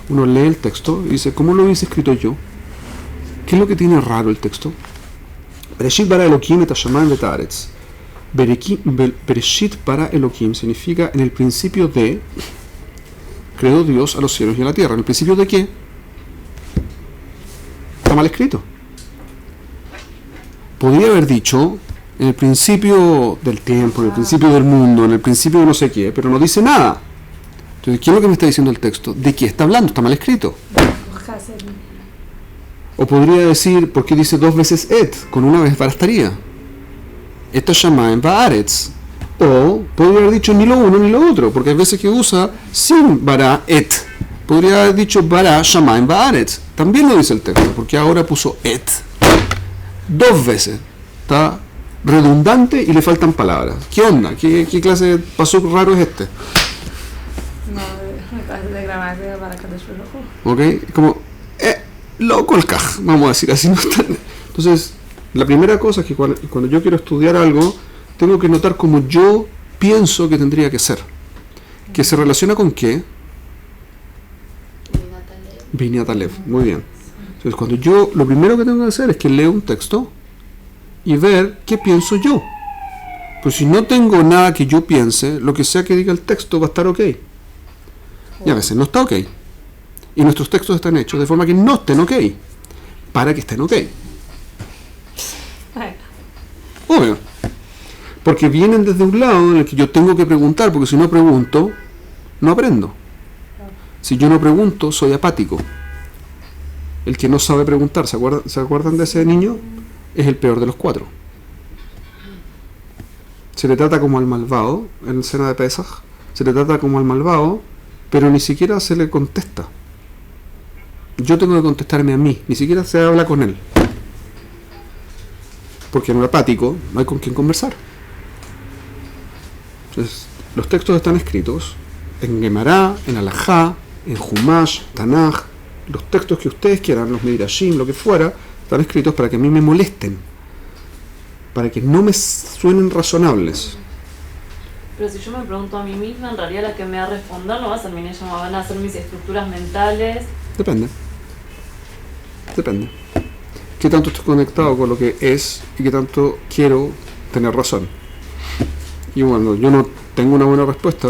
Uno lee el texto y dice, ¿cómo lo hubiese escrito yo? ¿Qué es lo que tiene raro el texto? Bereshit bara Elohim et hashamayim v'et haaretz. Bereshit para Elohim significa en el principio de, creó Dios a los cielos y a la tierra. ¿En el principio de qué? Está mal escrito. Podría haber dicho en el principio del tiempo, en el principio del mundo, en el principio de no sé qué, pero no dice nada. Entonces, ¿qué es lo que me está diciendo el texto? ¿De qué está hablando? Está mal escrito. O podría decir, ¿por qué dice 2 veces et? Con una vez bastaría. Esto es shamayim va'aretz. O podría haber dicho ni lo uno ni lo otro, porque hay veces que usa sin bara et. Podría haber dicho bara shamayim va'aretz. También lo dice el texto, porque ahora puso et. 2 veces. Está redundante y le faltan palabras. ¿Qué onda? ¿Qué clase de pasuk raro es este? No, me parece de gramática para Kadosh Baruj Hu. ¿Ok? Como, loco el kaj, vamos a decir así. No está. Entonces, la primera cosa es que cuando yo quiero estudiar algo, tengo que notar cómo yo pienso que tendría que ser. ¿Que se relaciona con qué? Binat Alev. Muy bien. Entonces, cuando yo, lo primero que tengo que hacer es que leo un texto y ver qué pienso yo. Pues si no tengo nada que yo piense, lo que sea que diga el texto va a estar ok. Y a veces no está ok. Y nuestros textos están hechos de forma que no estén ok, para que estén ok. Obvio. Porque vienen desde un lado en el que yo tengo que preguntar, porque si no pregunto, no aprendo. Si yo no pregunto, soy apático. El que no sabe preguntar, ¿se acuerdan de ese niño? Es el peor de los 4. Se le trata como al malvado, en la escena de Pesaj, se le trata como al malvado, pero ni siquiera se le contesta. Yo tengo que contestarme a mí, ni siquiera se habla con él. Porque en un apático no hay con quién conversar. Entonces, los textos están escritos en Gemara, en Alajá, en Humash, Tanaj, los textos que ustedes quieran, los Midrashim, lo que fuera, están escritos para que a mí me molesten, para que no me suenen razonables. Pero si yo me pregunto a mí misma, en realidad la que me va a responder no va a ser mi neyama, van a ser mis estructuras mentales. Depende. ¿Qué tanto estoy conectado con lo que es y qué tanto quiero tener razón? Y bueno, yo no tengo una buena respuesta.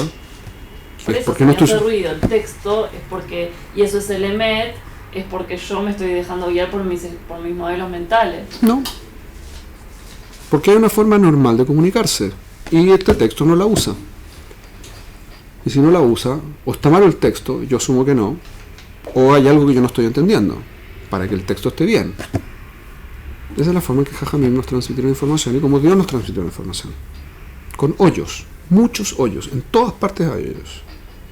Por eso porque no estoy... hace ruido el texto, es porque, y eso es el emet, es porque yo me estoy dejando guiar por mis modelos mentales. No. Porque hay una forma normal de comunicarse. Y este texto no la usa. Y si no la usa, o está mal el texto, yo asumo que no, o hay algo que yo no estoy entendiendo, para que el texto esté bien. Esa es la forma en que Jajamim nos transmitieron información y como Dios nos transmitió la información. Con hoyos, muchos hoyos, en todas partes hay hoyos.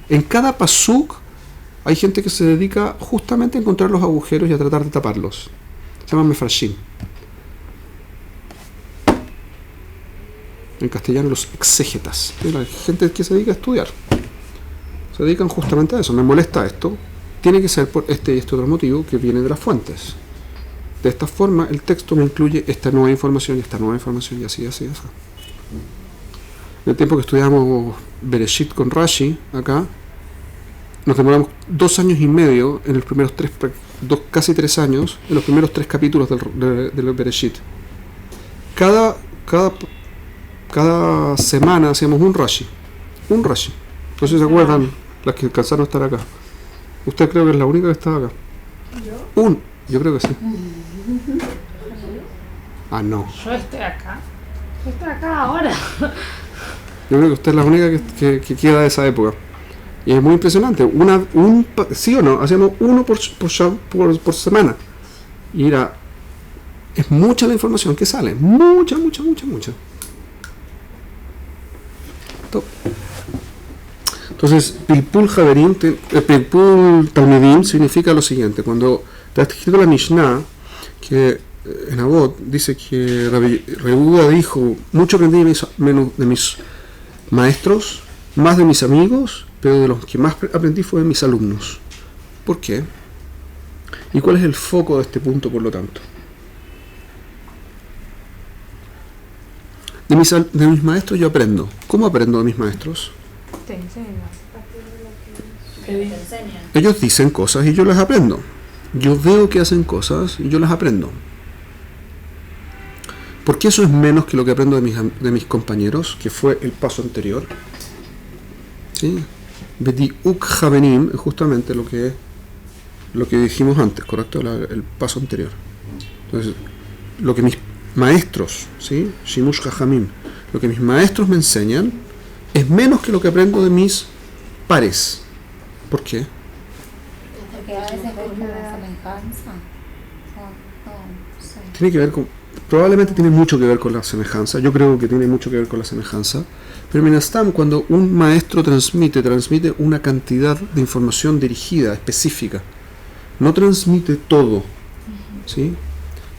En cada pasuk hay gente que se dedica justamente a encontrar los agujeros y a tratar de taparlos. Se llaman mefrashim. En castellano los exégetas, la gente que se dedica a estudiar, se dedican justamente a eso. Me molesta esto, tiene que ser por este y este otro motivo que viene de las fuentes. de esta forma el texto me incluye esta nueva información y esta nueva información y así, así, así. En el tiempo que estudiamos Bereshit con Rashi, acá, nos demoramos 2 años y medio en los primeros casi 3 años, en los primeros 3 capítulos del Bereshit. Cada semana hacíamos un Rashi. No sé si se acuerdan las que alcanzaron a estar acá. Usted creo que es la única que está acá. Yo creo que sí. Ah, no. Yo estoy acá. Yo estoy acá ahora. Yo creo que usted es la única que queda de esa época. Y es muy impresionante. ¿Sí o no? Hacíamos uno por semana. Y es mucha la información que sale. Mucha. Entonces, Pilpul Talmidim significa lo siguiente. Cuando está escrito la Mishnah, que en Avot dice que Rebuda dijo: mucho aprendí de mis maestros, más de mis amigos, pero de los que más aprendí fue de mis alumnos. ¿Por qué? ¿Y cuál es el foco de este punto, por lo tanto? De mis maestros yo aprendo. ¿Cómo aprendo de mis maestros? Te enseño. Ellos dicen cosas y yo las aprendo. Yo veo que hacen cosas y yo las aprendo. ¿Por qué eso es menos que lo que aprendo de mis compañeros, que fue el paso anterior? ¿Sí? Bediuk Habenim es justamente lo que dijimos antes, ¿correcto? El paso anterior. Entonces, lo que mis maestros, ¿sí? Shimush Jajamim, lo que mis maestros me enseñan es menos que lo que aprendo de mis pares. ¿Por qué? Porque a veces ves como semejanza. Tiene que ver con... Probablemente tiene mucho que ver con la semejanza. Yo creo que tiene mucho que ver con la semejanza. Pero Menastam, cuando un maestro transmite una cantidad de información dirigida, específica. No transmite todo. ¿Sí?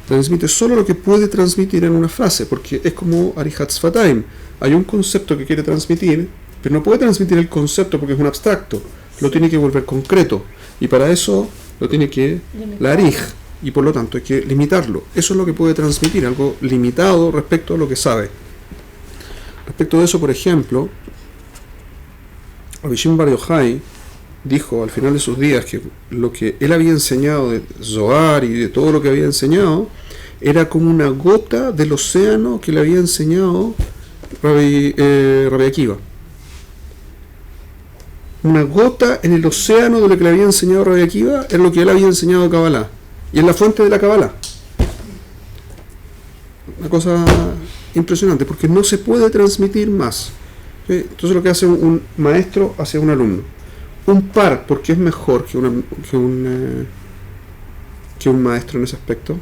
Transmite solo lo que puede transmitir en una frase, porque es como Arihat Sfataim. Hay un concepto que quiere transmitir, pero no puede transmitir el concepto porque es un abstracto. Lo tiene que volver concreto. Y para eso lo tiene que la arij. Y por lo tanto hay que limitarlo. Eso es lo que puede transmitir, algo limitado respecto a lo que sabe. Respecto de eso, por ejemplo, Rabbi Shimon Bar Yochai dijo al final de sus días que lo que él había enseñado de Zohar y de todo lo que había enseñado era como una gota del océano que le había enseñado Rabbi Akiva. Una gota en el océano de lo que le había enseñado Rabbi Akiva es lo que él había enseñado a Kabbalah. Y es la fuente de la Kabbalah. Una cosa impresionante, porque no se puede transmitir más. ¿Sí? Entonces lo que hace un maestro hacia un alumno. Un par, porque es mejor que un maestro en ese aspecto.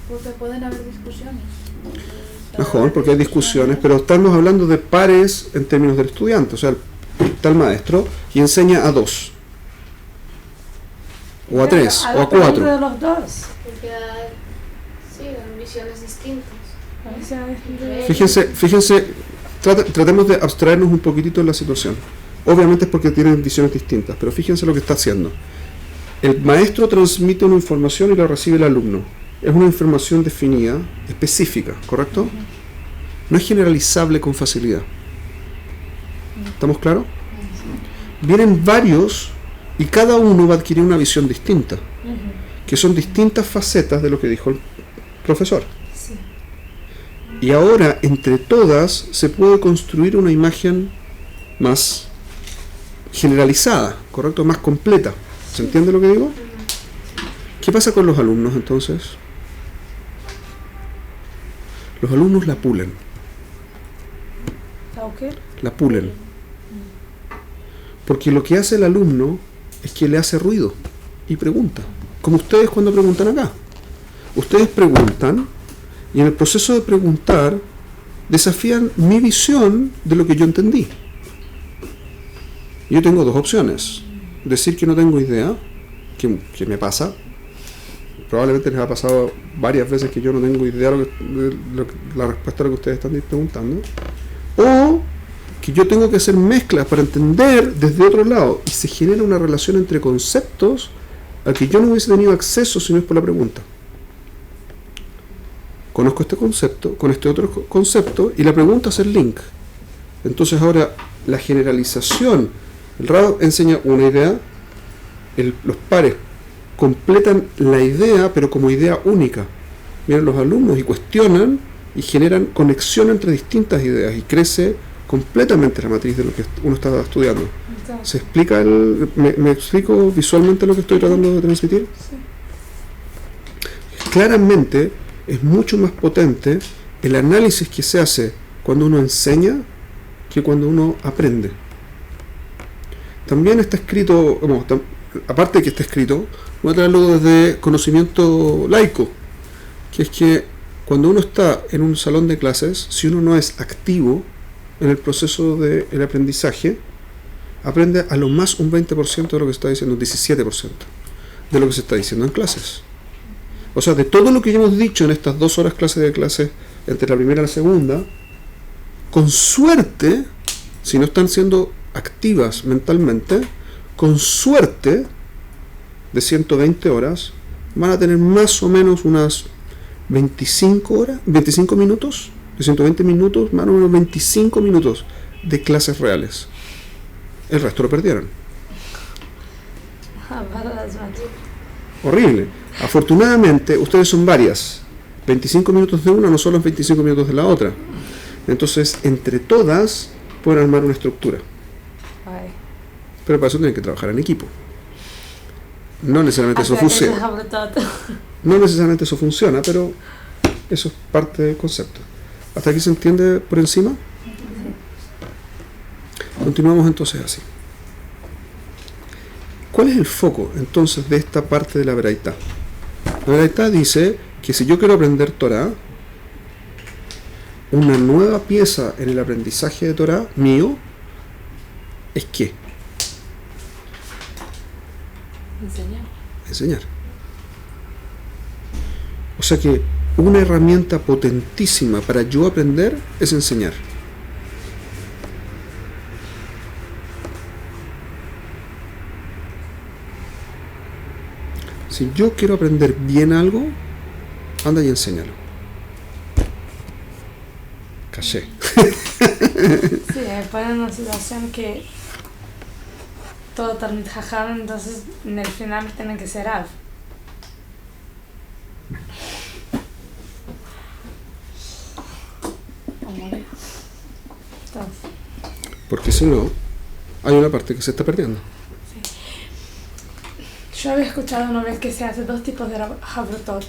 Porque pueden haber discusiones. Mejor, porque hay discusiones, pero estamos hablando de pares en términos del estudiante. O sea, está el maestro y enseña a 2. O a 3, o a 4. De los dos. Porque dan visiones distintas. Fíjense, tratemos de abstraernos un poquitito de la situación. Obviamente es porque tienen visiones distintas, pero fíjense lo que está haciendo. El maestro transmite una información y la recibe el alumno. Es una información definida, específica, ¿correcto? No es generalizable con facilidad. ¿Estamos claros? Vienen varios y cada uno va a adquirir una visión distinta, que son distintas facetas de lo que dijo el profesor. Sí. Y ahora, entre todas, se puede construir una imagen más generalizada, ¿correcto? Más completa. ¿Se entiende lo que digo? ¿Qué pasa con los alumnos entonces? Los alumnos la pulen. ¿Okay? La pulen. Porque lo que hace el alumno es que le hace ruido y pregunta. Como ustedes cuando preguntan acá. Ustedes preguntan y en el proceso de preguntar desafían mi visión de lo que yo entendí. Yo tengo 2 opciones. Decir que no tengo idea, que me pasa. Probablemente les ha pasado varias veces que yo no tengo idea de la respuesta a lo que ustedes están preguntando. O que yo tengo que hacer mezclas para entender desde otro lado y se genera una relación entre conceptos a que yo no hubiese tenido acceso si no es por la pregunta. conozco este concepto, con este otro concepto, y la pregunta es el link. Entonces ahora la generalización, el Rab enseña una idea, los pares completan la idea, pero como idea única. Vienen los alumnos y cuestionan y generan conexión entre distintas ideas y crece completamente la matriz de lo que uno está estudiando. ¿Se explica me explico visualmente lo que estoy tratando de transmitir? Sí. Claramente es mucho más potente el análisis que se hace cuando uno enseña que cuando uno aprende. También está escrito, aparte de que está escrito, voy a traerlo desde conocimiento laico, que es que cuando uno está en un salón de clases, si uno no es activo en el proceso del aprendizaje, aprende a lo más un 20% de lo que se está diciendo, un 17% de lo que se está diciendo en clases. O sea, de todo lo que ya hemos dicho en estas 2 horas clase, entre la primera y la segunda, con suerte, si no están siendo activas mentalmente, con suerte, de 120 horas, van a tener más o menos unas 25 minutos, de 120 minutos, más o menos 25 minutos de clases reales. El resto lo perdieron. Horrible. Afortunadamente, ustedes son varias. 25 minutos de una no son los 25 minutos de la otra. Entonces, entre todas, pueden armar una estructura. Pero para eso tienen que trabajar en equipo. No necesariamente eso funciona. No necesariamente eso funciona, pero eso es parte del concepto. ¿Hasta aquí se entiende por encima? Continuamos entonces así. ¿Cuál es el foco entonces de esta parte de la Beraitá? La Beraitá dice que si yo quiero aprender Torah, una nueva pieza en el aprendizaje de Torah mío es ¿qué? Enseñar. O sea que una herramienta potentísima para yo aprender es enseñar. Si yo quiero aprender bien algo, anda y enséñalo. Caché. Sí, ponen en una situación que todo Talmid Jajam, entonces en el final tienen que ser Rav. Porque si no, hay una parte que se está perdiendo. Yo había escuchado una vez que se hace 2 tipos de Havrutot.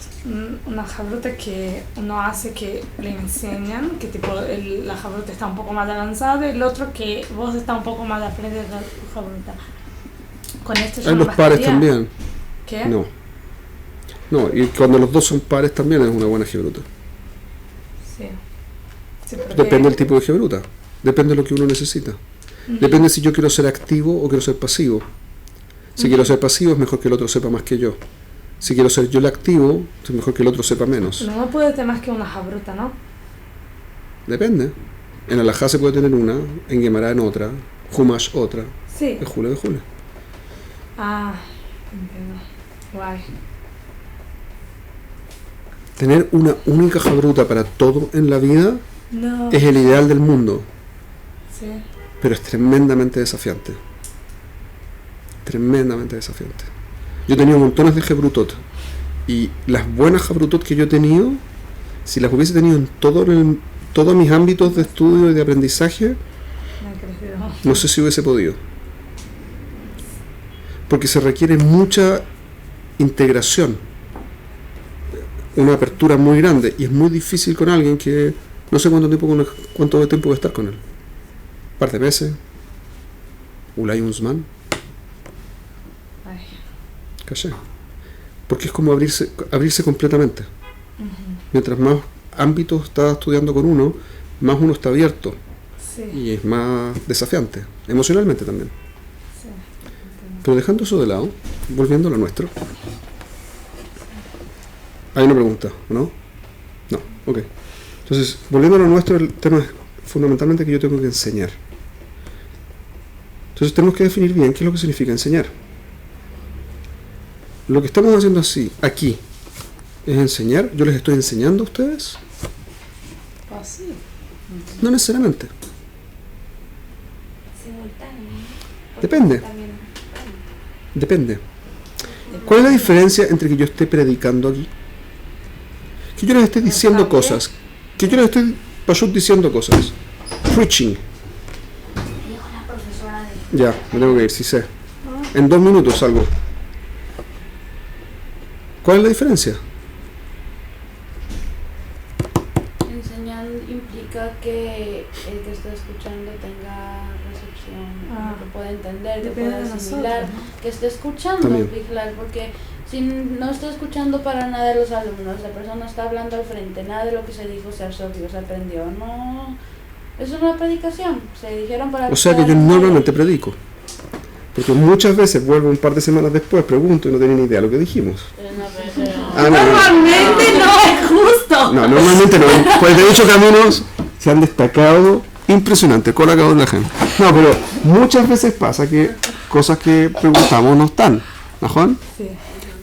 Una Havruta que uno hace que le enseñan, que tipo la Havruta está un poco más avanzada, y el otro que vos está un poco más aprendiendo de la Havruta. Con esto yo hay no los pares bastaría. también. ¿Qué? No, y cuando los dos son pares también es una buena Hebruta. Sí. Sí, porque Depende del tipo de Hebruta. Depende de lo que uno necesita. Depende si yo quiero ser activo o quiero ser pasivo. Si quiero ser pasivo es mejor que el otro sepa más que yo. Si quiero ser yo el activo, es mejor que el otro sepa menos. No puede tener más que una Havruta, ¿no? Depende. En Alajá se puede tener una, en Gemara en otra, Humash otra, Sí. de Jule. Ah, entiendo. Guay. Tener una única Habruta para todo en la vida No. es el ideal del mundo, Sí. pero es tremendamente desafiante. Tremendamente desafiante. Yo he tenido montones de Hebrutot y las buenas Hebrutot que yo he tenido, si las hubiese tenido en todos mis ámbitos de estudio y de aprendizaje, Me ha crecido. no sé si hubiese podido. Porque se requiere mucha integración, una apertura muy grande, y es muy difícil con alguien que no sé cuánto tiempo voy a estar con él. Un par de meses, Ulay Unzman, Ay. caché. Porque es como abrirse completamente. Mientras más ámbitos está estudiando con uno, más uno está abierto Sí. y es más desafiante, emocionalmente también. Sí. Entiendo. Pero dejando eso de lado, volviendo a lo nuestro. Hay una pregunta, ¿no? No, ok. Entonces, volviendo a lo nuestro, el tema es fundamentalmente que yo tengo que enseñar. Entonces tenemos que definir bien qué es lo que significa enseñar. Lo que estamos haciendo aquí, es enseñar. ¿Yo les estoy enseñando a ustedes? Pues sí. No necesariamente. Simultáneo, ¿no? Depende. También. Depende. ¿Cuál es la diferencia entre que yo esté predicando aquí? Que yo les esté diciendo cosas. Que yo les estoy diciendo cosas. Preaching. Dijo la profesora de... Ya, me tengo que ir, sí sé. En 2 minutos salgo. ¿Cuál es la diferencia? Enseñar implica que el que está escuchando tenga recepción, que pueda entender, que Depende pueda de asimilar, nosotros, ¿no? que esté escuchando, También. vigilar, porque si no está escuchando para nada de los alumnos, la persona está hablando al frente, nada de lo que se dijo se absorbió, se aprendió, no, es una predicación, se dijeron para... O sea que yo normalmente predico. Porque muchas veces vuelvo un par de semanas después, pregunto y no tenía ni idea de lo que dijimos. Ah, Normalmente no es justo. No, normalmente no. Pues de hecho caminos se han destacado impresionante, cola acabó la gente. No, pero muchas veces pasa que cosas que preguntamos no están, ¿no, Juan? Sí.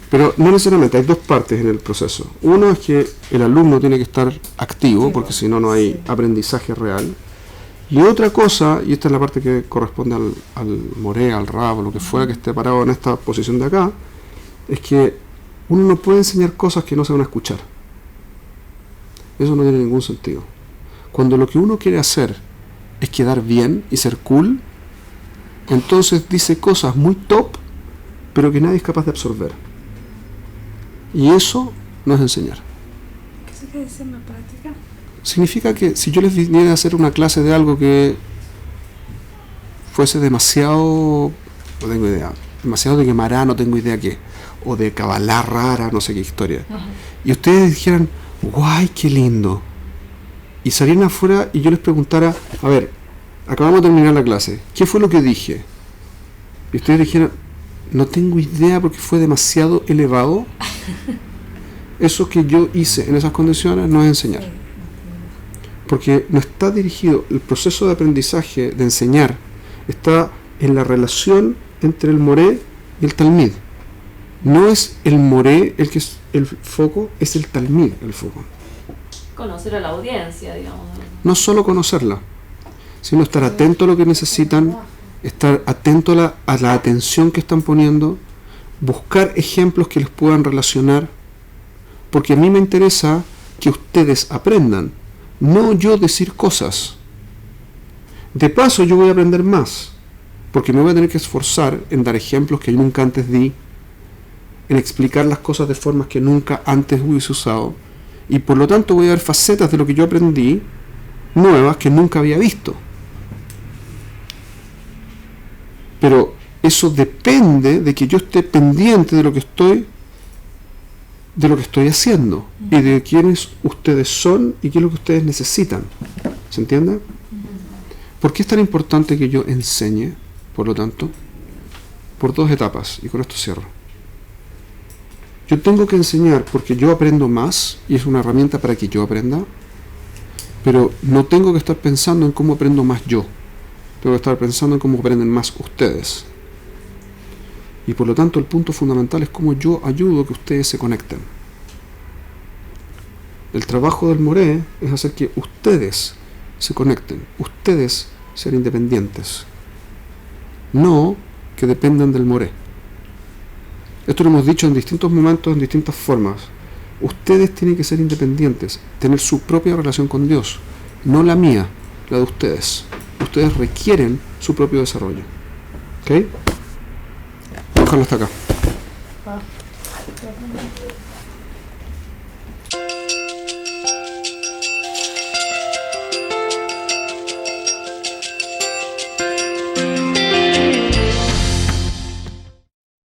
Pero no necesariamente, hay 2 partes en el proceso. Uno es que el alumno tiene que estar activo, porque si no, no hay aprendizaje real. Y otra cosa, y esta es la parte que corresponde al moré, al rabo, lo que fuera que esté parado en esta posición de acá, es que uno no puede enseñar cosas que no se van a escuchar. Eso no tiene ningún sentido. Cuando lo que uno quiere hacer es quedar bien y ser cool, entonces dice cosas muy top, pero que nadie es capaz de absorber. Y eso no es enseñar. ¿Qué se quiere decir en la práctica? Significa que si yo les viniera a hacer una clase de algo que fuese demasiado, no tengo idea, demasiado de Guemará, no tengo idea qué, o de Kabbalah rara, no sé qué historia, y ustedes dijeran, guay, qué lindo, y salieran afuera y yo les preguntara, a ver, acabamos de terminar la clase, ¿qué fue lo que dije? Y ustedes dijeran, no tengo idea porque fue demasiado elevado. Eso que yo hice en esas condiciones no es enseñar. Porque no está dirigido, el proceso de aprendizaje, de enseñar, está en la relación entre el moré y el talmid. No es el moré el que es el foco, es el talmid el foco. Conocer a la audiencia, digamos. No solo conocerla, sino estar atento a lo que necesitan, estar atento a la atención que están poniendo, buscar ejemplos que les puedan relacionar, porque a mí me interesa que ustedes aprendan, no yo decir cosas. De paso yo voy a aprender más, porque me voy a tener que esforzar en dar ejemplos que yo nunca antes di, en explicar las cosas de formas que nunca antes hubiese usado, y por lo tanto voy a ver facetas de lo que yo aprendí, nuevas que nunca había visto. Pero eso depende de que yo esté pendiente de lo que estoy haciendo y de quiénes ustedes son y qué es lo que ustedes necesitan. ¿Se entiende? ¿Por qué es tan importante que yo enseñe, por lo tanto? Por 2 etapas, y con esto cierro. Yo tengo que enseñar porque yo aprendo más y es una herramienta para que yo aprenda, pero no tengo que estar pensando en cómo aprendo más yo. Tengo que estar pensando en cómo aprenden más ustedes. Y por lo tanto el punto fundamental es cómo yo ayudo a que ustedes se conecten. El trabajo del moré es hacer que ustedes se conecten, ustedes sean independientes, no que dependan del moré. Esto lo hemos dicho en distintos momentos, en distintas formas. Ustedes tienen que ser independientes, tener su propia relación con Dios, no la mía, la de ustedes. Ustedes requieren su propio desarrollo. ¿Ok? Déjalo hasta acá.